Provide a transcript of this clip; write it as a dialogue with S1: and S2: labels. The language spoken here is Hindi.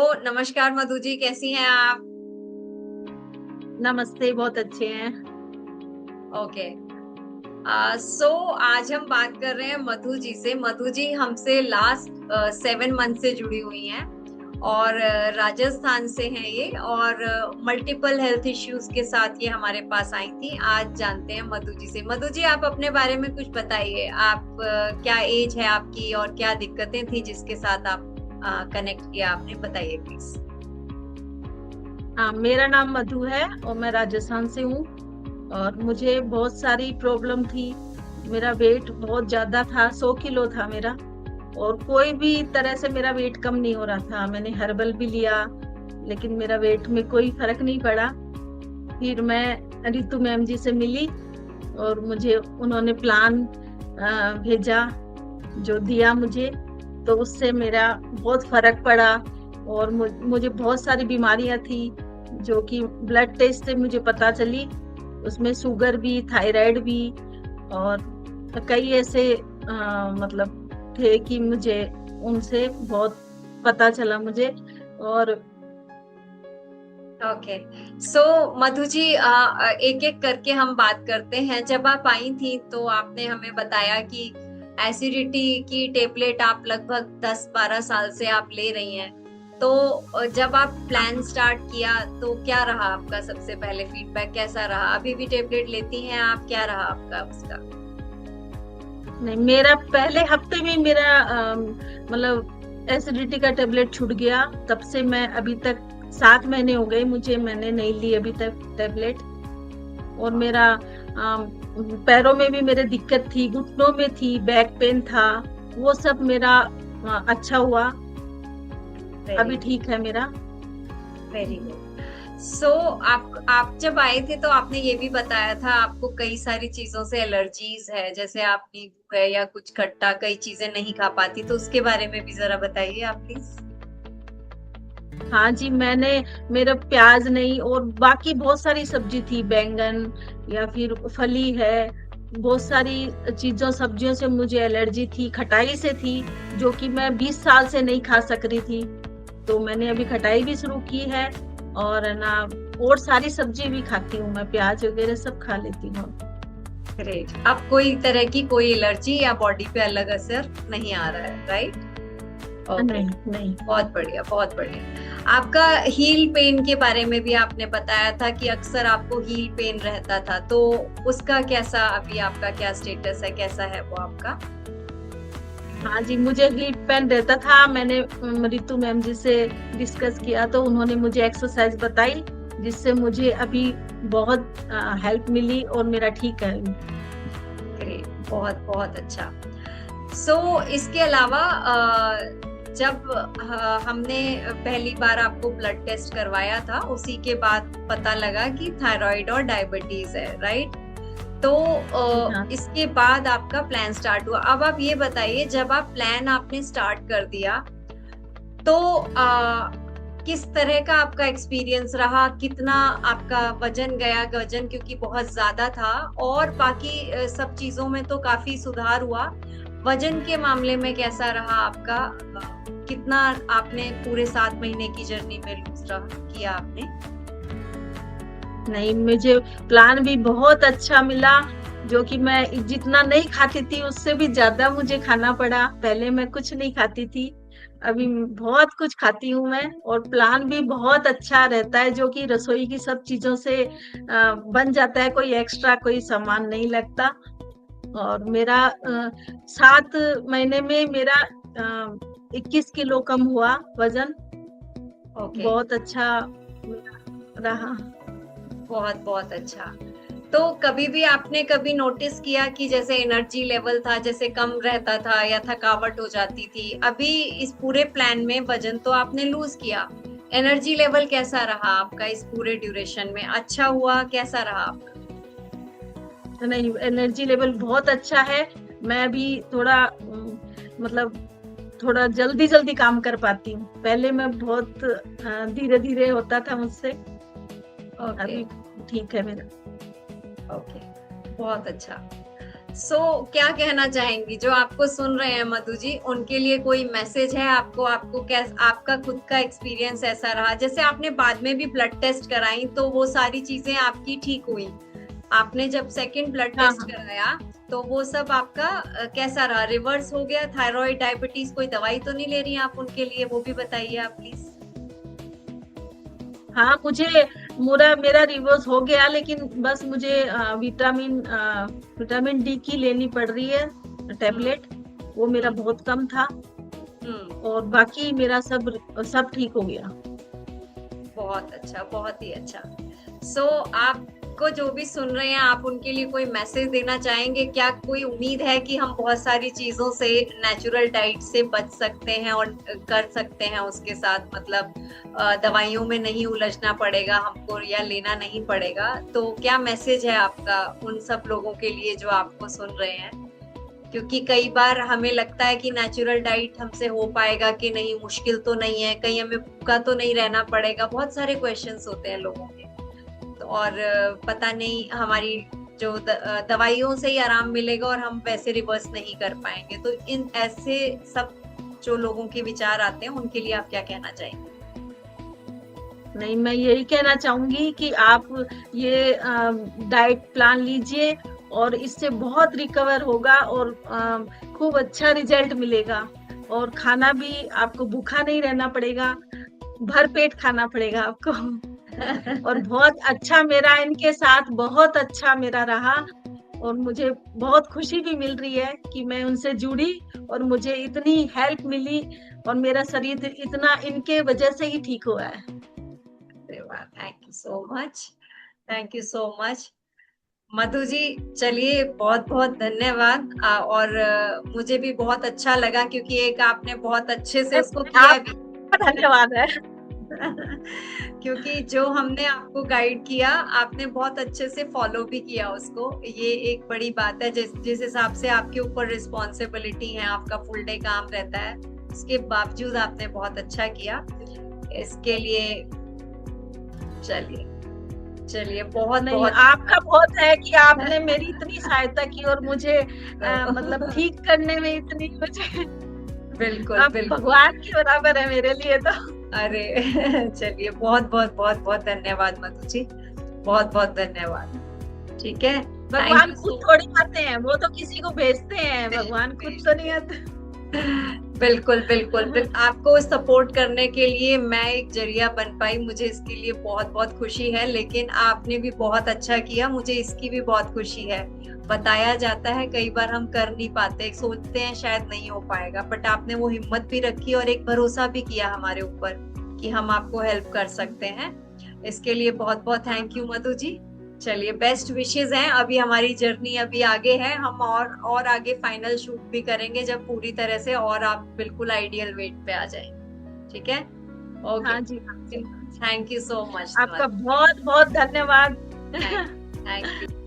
S1: तो नमस्कार मधु जी, कैसी हैं आप?
S2: नमस्ते, बहुत अच्छे हैं।
S1: ओके। सो आज हम बात कर रहे हैं मधु जी से। मधु जी हमसे लास्ट 7 मंथ से जुड़ी हुई हैं और राजस्थान से हैं ये, और मल्टीपल हेल्थ इश्यूज के साथ ये हमारे पास आई थी। आज जानते हैं मधु जी से। मधु जी, आप अपने बारे में कुछ बताइए। आप क्या एज है आपकी और क्या दिक्कतें थी जिसके साथ आप कनेक्ट किया आपने? बताइए प्लीज।
S2: हाँ, मेरा नाम मधु है और मैं राजस्थान से हूँ। और मुझे बहुत सारी प्रॉब्लम थी। मेरा वेट बहुत ज्यादा था, 100 किलो था मेरा। और कोई भी तरह से मेरा वेट कम नहीं हो रहा था। मैंने हर्बल भी लिया, लेकिन मेरा वेट में कोई फर्क नहीं पड़ा। फिर मैं रितु मैम जी से मिली और मुझे उन्होंने प्लान भेजा, जो दिया मुझे। तो उससे मेरा बहुत फर्क पड़ा। और मुझे बहुत सारी बीमारियां थी जो कि ब्लड टेस्ट से मुझे पता चली। उसमें शुगर भी, थायराइड भी, और कई ऐसे मतलब थे कि मुझे उनसे बहुत पता चला मुझे। और
S1: ओके। सो मधु जी, एक एक करके हम बात करते हैं। जब आप आई थी तो आपने हमें बताया कि एसिडिटी की टेबलेट आप लगभग 10-12 साल से आप ले रही हैं। तो जब आप प्लान स्टार्ट किया तो क्या रहा आपका? सबसे पहले फीडबैक कैसा रहा? अभी भी टेबलेट लेती हैं आप? क्या रहा आपका उसका?
S2: नहीं, मेरा पहले हफ्ते में मेरा मतलब एसिडिटी का टेबलेट छूट गया। तब से मैं अभी तक 7 महीने हो गए मुझे, मैंने नहीं ली अभी तक टेबलेट। और मेरा पैरों में भी मेरे दिक्कत थी, घुटनों में थी, बैक पेन था। वो सब मेरा अच्छा हुआ।
S1: वेरी
S2: अभी ठीक है मेरा।
S1: Very good. सो आप जब आए थे तो आपने ये भी बताया था आपको कई सारी चीजों से एलर्जीज है, जैसे आप नींबू है या कुछ खट्टा कई चीजें नहीं खा पाती, तो उसके बारे में भी जरा बताइए आप प्लीज।
S2: हाँ जी, मैंने मेरा प्याज नहीं, और बाकी बहुत सारी सब्जी थी, बैंगन या फिर फली है, बहुत सारी चीजों सब्जियों से मुझे एलर्जी थी। खटाई से थी, जो कि मैं 20 साल से नहीं खा सक रही थी। तो मैंने अभी खटाई भी शुरू की है। और है ना, और सारी सब्जी भी खाती हूँ मैं, प्याज वगैरह सब खा लेती हूँ।
S1: ग्रेट। अब कोई तरह की कोई एलर्जी या बॉडी पे अलग असर नहीं आ रहा है, राइट? ओके।
S2: नहीं, नहीं।
S1: बहुत बढ़िया, बहुत बढ़िया। आपका हील पेन के बारे में भी आपने बताया था कि अक्सर आपको हील पेन रहता था, तो उसका कैसा, अभी आपका क्या स्टेटस है, कैसा है वो आपका?
S2: हाँ जी, मुझे हीट पेन रहता था। मैंने रितु मैम जी से डिस्कस किया तो उन्होंने मुझे एक्सरसाइज बताई, जिससे मुझे अभी बहुत हेल्प मिली और मेरा ठीक है।
S1: ग्रेट, बहुत बहुत अच्छा। इसके अलावा जब हमने पहली बार आपको ब्लड टेस्ट करवाया था, उसी के बाद पता लगा कि थायराइड और डायबिटीज है, राइट? तो
S2: जी हाँ।
S1: इसके बाद आपका प्लान स्टार्ट हुआ। अब आप ये बताइए, जब आप प्लान आपने स्टार्ट कर दिया तो किस तरह का आपका एक्सपीरियंस रहा? कितना आपका वजन गया? वजन क्योंकि बहुत ज्यादा था, और बाकी सब चीजों में तो काफी सुधार हुआ। वजन के मामले में कैसा रहा आपका? कितना आपने पूरे 7 महीने की जर्नी में लूज किया आपने?
S2: नहीं, मुझे प्लान भी बहुत अच्छा मिला। जो कि मैं जितना नहीं खाती थी उससे भी ज्यादा मुझे खाना पड़ा। पहले मैं कुछ नहीं खाती थी, अभी बहुत कुछ खाती हूँ मैं। और प्लान भी बहुत अच्छा रहता है, जो कि रसोई की सब चीजों से बन जाता है, कोई एक्स्ट्रा कोई सामान नहीं लगता। और मेरा 7 महीने में मेरा 21 किलो कम हुआ वजन।
S1: ओके।
S2: बहुत अच्छा मेरा रहा।
S1: बहुत बहुत अच्छा। तो कभी भी आपने कभी नोटिस किया कि जैसे एनर्जी लेवल था, जैसे कम रहता था या थकावट हो जाती थी? अभी इस पूरे प्लान में वजन तो आपने लूज किया, एनर्जी लेवल कैसा रहा आपका इस पूरे ड्यूरेशन में? अच्छा हुआ? कैसा रहा आपका?
S2: नहीं, एनर्जी लेवल बहुत अच्छा है। मैं भी थोड़ा मतलब थोड़ा जल्दी जल्दी काम कर पाती हूँ। पहले मैं बहुत धीरे धीरे होता था मुझसे।
S1: ओके।
S2: अभी ठीक है मेरा।
S1: ओके, बहुत अच्छा। क्या कहना चाहेंगी जो आपको सुन रहे हैं मधु जी, उनके लिए कोई मैसेज है आपको? आपको कैसा, आपका खुद का एक्सपीरियंस ऐसा रहा? जैसे आपने बाद में भी ब्लड टेस्ट कराई तो वो सारी चीजें आपकी ठीक हुई, आपने जब सेकंड ब्लड
S2: हाँ
S1: टेस्ट
S2: हाँ
S1: कराया तो वो सब आपका कैसा रहा? रिवर्स हो गया? थायराइड, डायबिटीज, कोई दवाई तो नहीं ले रही हैं आप उनके लिए? वो भी बताइए आप प्लीज।
S2: हाँ, मुझे मेरा रिवर्स हो गया, लेकिन बस मुझे विटामिन डी की लेनी पड़ रही है टैबलेट। वो मेरा
S1: हम्म।
S2: बहुत कम था,
S1: हम्म।
S2: और बाकी मेरा सब सब ठीक हो गया।
S1: बहुत अच्छा, बहुत ही अच्छा। आपको जो भी सुन रहे हैं, आप उनके लिए कोई मैसेज देना चाहेंगे क्या? कोई उम्मीद है कि हम बहुत सारी चीजों से, नेचुरल डाइट से बच सकते हैं और कर सकते हैं उसके साथ, मतलब दवाइयों में नहीं उलझना पड़ेगा हमको या लेना नहीं पड़ेगा? तो क्या मैसेज है आपका उन सब लोगों के लिए जो आपको सुन रहे हैं? क्योंकि कई बार हमें लगता है कि नेचुरल डाइट हमसे हो पाएगा कि नहीं, मुश्किल तो नहीं है, कहीं हमें भूखा तो नहीं रहना पड़ेगा, बहुत सारे क्वेश्चंस होते हैं लोगों के। तो और पता नहीं हमारी जो दवाइयों से ही आराम मिलेगा और हम वैसे रिवर्स नहीं कर पाएंगे। तो इन ऐसे सब जो लोगों के विचार आते हैं उनके लिए आप क्या कहना चाहेंगे?
S2: नहीं, मैं यही कहना चाहूंगी कि आप ये डाइट प्लान लीजिए, और इससे बहुत रिकवर होगा, और खूब अच्छा रिजल्ट मिलेगा। और खाना भी आपको भूखा नहीं रहना पड़ेगा, भर पेट खाना पड़ेगा आपको। और बहुत अच्छा मेरा इनके साथ बहुत अच्छा मेरा रहा, और मुझे बहुत खुशी भी मिल रही है कि मैं उनसे जुड़ी और मुझे इतनी हेल्प मिली, और मेरा शरीर इतना इनके वजह से ही ठीक हुआ है।
S1: Thank you so much, thank you so much Madhu ji. चलिए, बहुत बहुत धन्यवाद। और मुझे भी बहुत अच्छा लगा क्योंकि एक आपने बहुत अच्छे से उसको किया भी।
S2: आपका धन्यवाद है।
S1: क्योंकि जो हमने आपको गाइड किया, आपने बहुत अच्छे से फॉलो भी किया उसको। ये एक बड़ी बात है। जिस हिसाब से आपके ऊपर रिस्पॉन्सिबिलिटी है, आपका फुल डे काम रहता है, उसके बावजूद आपने बहुत अच्छा किया। इसके लिए चलिए, चलिए, बहुत
S2: नहीं,
S1: बहुत
S2: आपका बहुत है कि आपने मेरी इतनी सहायता की, और मुझे मतलब ठीक करने में इतनी, मुझे
S1: बिल्कुल
S2: आप
S1: बिल्कुल।
S2: भगवान के बराबर है मेरे लिए तो।
S1: अरे चलिए, बहुत बहुत बहुत बहुत धन्यवाद मधु जी, बहुत बहुत धन्यवाद। ठीक है, थैंक
S2: भगवान
S1: यू
S2: खुद
S1: सो
S2: थोड़ी आते हैं, वो तो किसी को भेजते हैं, भगवान खुद तो नहीं आते।
S1: बिल्कुल बिल्कुल आपको सपोर्ट करने के लिए मैं एक जरिया बन पाई, मुझे इसके लिए बहुत बहुत खुशी है। लेकिन आपने भी बहुत अच्छा किया, मुझे इसकी भी बहुत खुशी है। बताया जाता है, कई बार हम कर नहीं पाते, सोचते हैं शायद नहीं हो पाएगा, बट आपने वो हिम्मत भी रखी और एक भरोसा भी किया हमारे ऊपर कि हम आपको हेल्प कर सकते हैं। इसके लिए बहुत बहुत थैंक यू मधु जी। चलिए, बेस्ट विशेस हैं। अभी हमारी जर्नी अभी आगे है, हम और आगे फाइनल शूट भी करेंगे जब पूरी तरह से और आप बिल्कुल आइडियल वेट पे आ जाएंगे। ठीक है, ओके।
S2: हाँ जी, हाँ जी।
S1: Thank you so much.
S2: आपका बहुत बहुत धन्यवाद।
S1: Thank you.